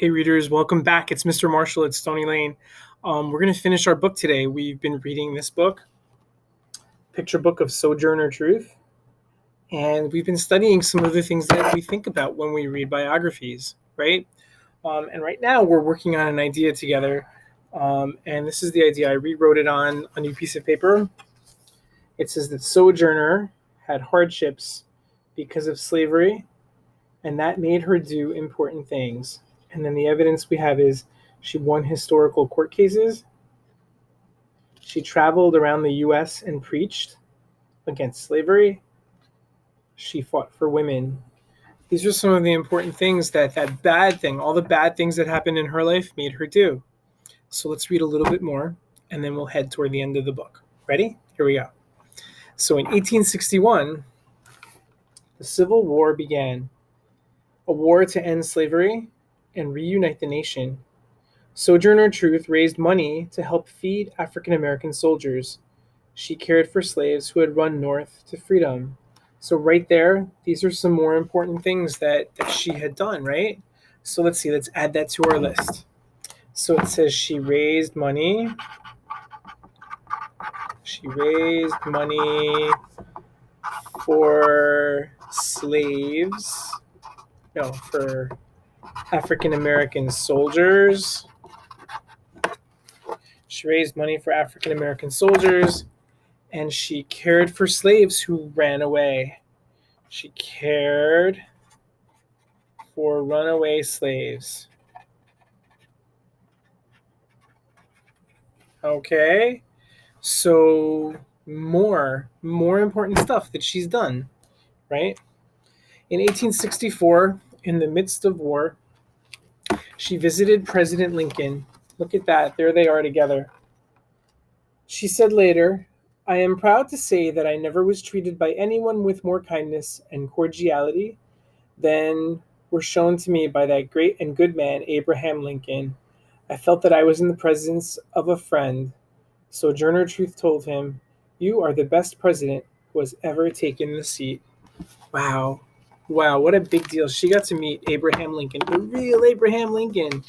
Hey readers, welcome back. It's Mr. Marshall at Stony Lane. We're going to finish our book today. We've been reading this book, picture book of Sojourner Truth, and we've been studying some of the things that we think about when we read biographies, right? And right now we're working on an idea together, and this is the idea. I rewrote it on a new piece of paper. It says that Sojourner had hardships because of slavery, and that made her do important things. And then the evidence we have is she won historical court cases. She traveled around the U.S. and preached against slavery. She fought for women. These are some of the important things that bad thing, all the bad things that happened in her life made her do. So let's read a little bit more, and then we'll head toward the end of the book. Ready? Here we go. So in 1861, the Civil War began, a war to end slavery and reunite the nation. Sojourner Truth raised money to help feed African American soldiers. She cared for slaves who had run north to freedom. So right there, these are some more important things that she had done, right? So let's see, let's add that to our list. So it says she raised money. She raised money for slaves. No, for African American soldiers. She raised money for African American soldiers, and she cared for slaves who ran away. She cared for runaway slaves. Okay, so more important stuff that she's done, right? In 1864, in the midst of war, she visited President Lincoln. Look at that, there they are together. She said later, "I am proud to say that I never was treated by anyone with more kindness and cordiality than were shown to me by that great and good man, Abraham Lincoln. I felt that I was in the presence of a friend." Sojourner Truth told him, "You are the best president who has ever taken the seat." Wow. Wow, what a big deal. She got to meet Abraham Lincoln, the real Abraham Lincoln.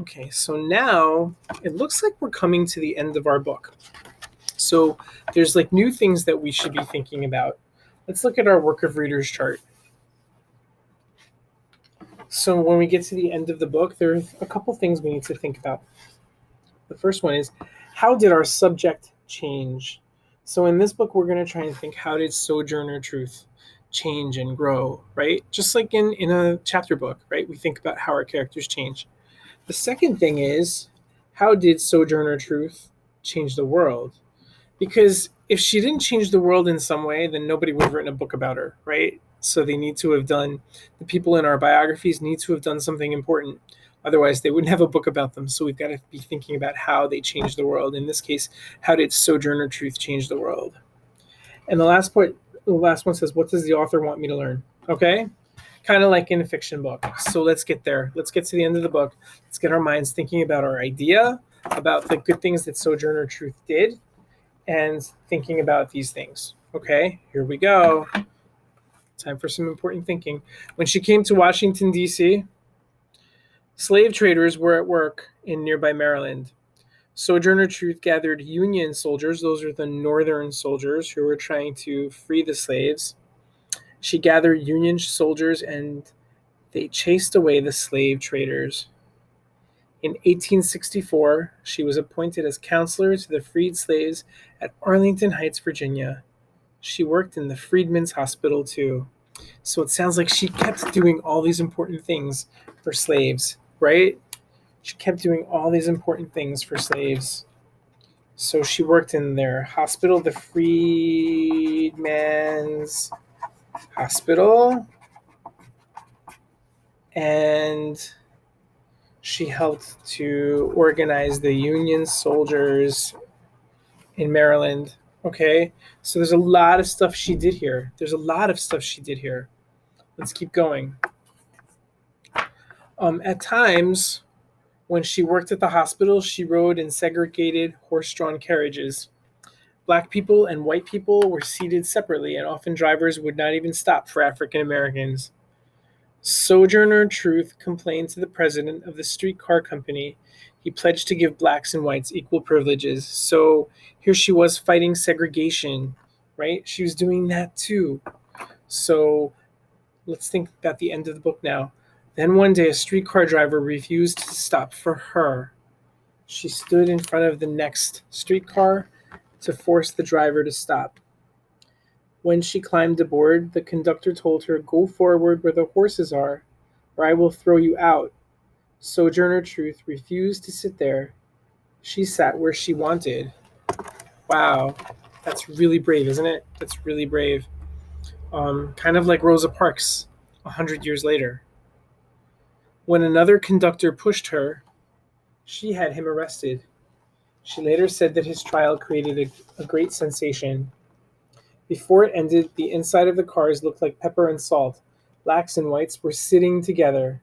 Okay, so now it looks like we're coming to the end of our book. So there's like new things that we should be thinking about. Let's look at our work of readers chart. So when we get to the end of the book, there's a couple things we need to think about. The first one is, how did our subject change? So in this book, we're going to try and think, how did Sojourner Truth change and grow, right? Just like in a chapter book, right? We think about how our characters change. The second thing is, how did Sojourner Truth change the world? Because if she didn't change the world in some way, then nobody would have written a book about her, right? So they need to have done, the people in our biographies need to have done something important. Otherwise, they wouldn't have a book about them. So we've got to be thinking about how they changed the world. In this case, how did Sojourner Truth change the world? And the last one says, what does the author want me to learn? Okay? Kind of like in a fiction book. So let's get there. Let's get to the end of the book. Let's get our minds thinking about our idea, about the good things that Sojourner Truth did, and thinking about these things. Okay, here we go. Time for some important thinking. When she came to Washington, D.C., slave traders were at work in nearby Maryland. Sojourner Truth gathered Union soldiers, those are the Northern soldiers who were trying to free the slaves. She gathered Union soldiers and they chased away the slave traders. In 1864, she was appointed as counselor to the freed slaves at Arlington Heights, Virginia. She worked in the Freedmen's Hospital too. So it sounds like she kept doing all these important things for slaves, right? She kept doing all these important things for slaves. So she worked in their hospital, the Freedmen's Hospital, and she helped to organize the Union soldiers in Maryland. Okay, so there's a lot of stuff she did here. Let's keep going. At times, when she worked at the hospital, she rode in segregated horse-drawn carriages. Black people and white people were seated separately, and often drivers would not even stop for African Americans. Sojourner Truth complained to the president of the streetcar company. He pledged to give blacks and whites equal privileges. So here she was fighting segregation, right? She was doing that too. So let's think about the end of the book now. Then one day, a streetcar driver refused to stop for her. She stood in front of the next streetcar to force the driver to stop. When she climbed aboard, the conductor told her, "Go forward where the horses are, or I will throw you out." Sojourner Truth refused to sit there. She sat where she wanted. Wow, that's really brave, isn't it? That's really brave. Kind of like Rosa Parks 100 years later. When another conductor pushed her, she had him arrested. She later said that his trial created a great sensation. Before it ended, the inside of the cars looked like pepper and salt. Blacks and whites were sitting together.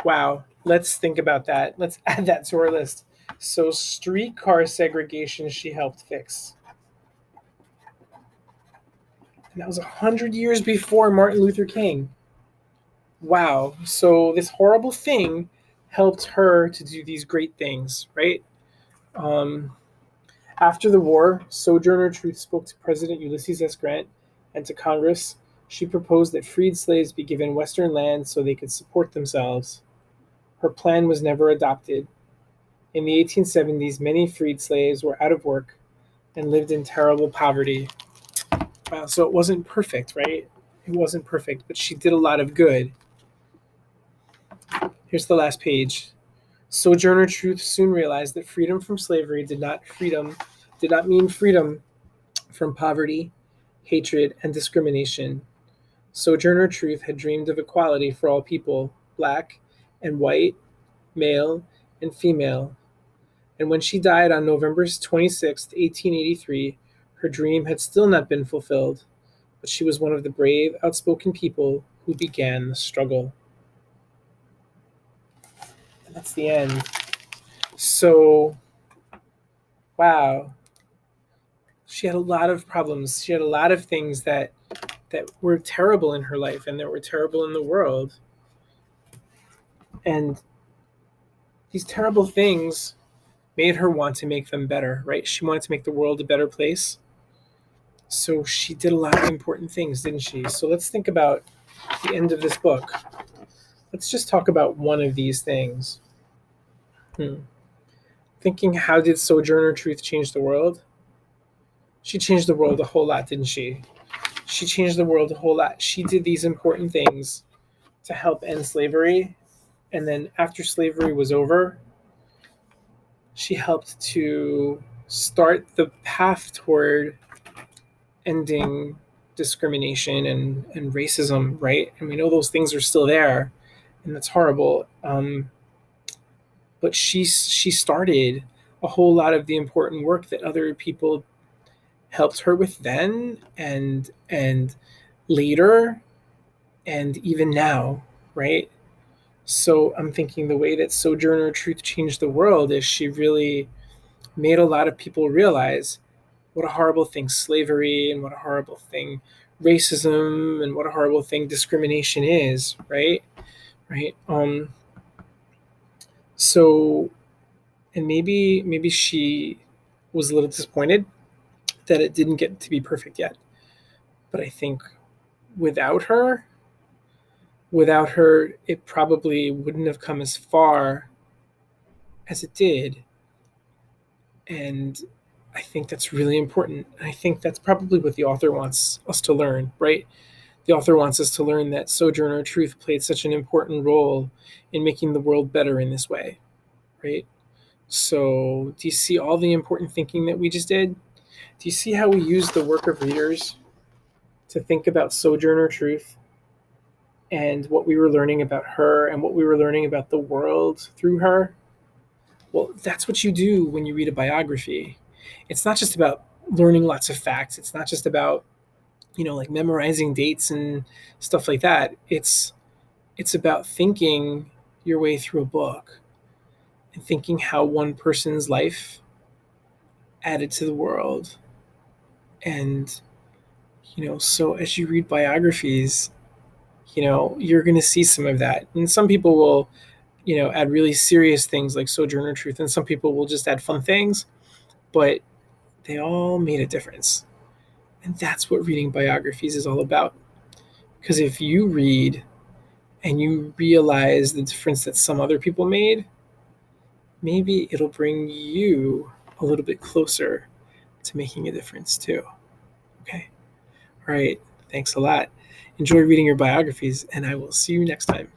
Wow, let's think about that. Let's add that to our list. So, streetcar segregation she helped fix. And that was 100 years before Martin Luther King. Wow. So, this horrible thing helped her to do these great things, right? Um, After the war, Sojourner Truth spoke to President Ulysses S. Grant and to Congress. She proposed that freed slaves be given Western lands so they could support themselves. Her plan was never adopted. In the 1870s, many freed slaves were out of work and lived in terrible poverty. So it wasn't perfect, right? It wasn't perfect, but she did a lot of good. Here's the last page. Sojourner Truth soon realized that freedom from slavery did not mean freedom from poverty, hatred, and discrimination. Sojourner Truth had dreamed of equality for all people, black and white, male and female. And when she died on November 26, 1883, her dream had still not been fulfilled, but she was one of the brave, outspoken people who began the struggle. And that's the end. So, wow. She had a lot of problems. She had a lot of things that were terrible in her life and that were terrible in the world. And these terrible things made her want to make them better, right? She wanted to make the world a better place. So she did a lot of important things, didn't she? So let's think about the end of this book. Let's just talk about one of these things. Thinking, how did Sojourner Truth change the world? She changed the world a whole lot, didn't she? She changed the world a whole lot. She did these important things to help end slavery. And then after slavery was over, she helped to start the path toward ending discrimination and racism, right? And we know those things are still there, and that's horrible. But she started a whole lot of the important work that other people helped her with then and later and even now, right? So I'm thinking the way that Sojourner Truth changed the world is she really made a lot of people realize what a horrible thing slavery and what a horrible thing racism and what a horrible thing discrimination is, right? Right. So, and maybe she was a little disappointed that it didn't get to be perfect yet. But I think without her, it probably wouldn't have come as far as it did. And I think that's really important. I think that's probably what the author wants us to learn, right? The author wants us to learn that Sojourner Truth played such an important role in making the world better in this way, right? So, do you see all the important thinking that we just did? Do you see how we use the work of readers to think about Sojourner Truth and what we were learning about her and what we were learning about the world through her? Well, that's what you do when you read a biography. It's not just about learning lots of facts. It's not just about, like memorizing dates and stuff like that. It's about thinking your way through a book and thinking how one person's life added to the world. And, so as you read biographies, you're going to see some of that. And some people will, add really serious things like Sojourner Truth, and some people will just add fun things, but they all made a difference. And that's what reading biographies is all about. Because if you read and you realize the difference that some other people made, maybe it'll bring you a little bit closer to making a difference too. Okay. All right. Thanks a lot. Enjoy reading your biographies, and I will see you next time.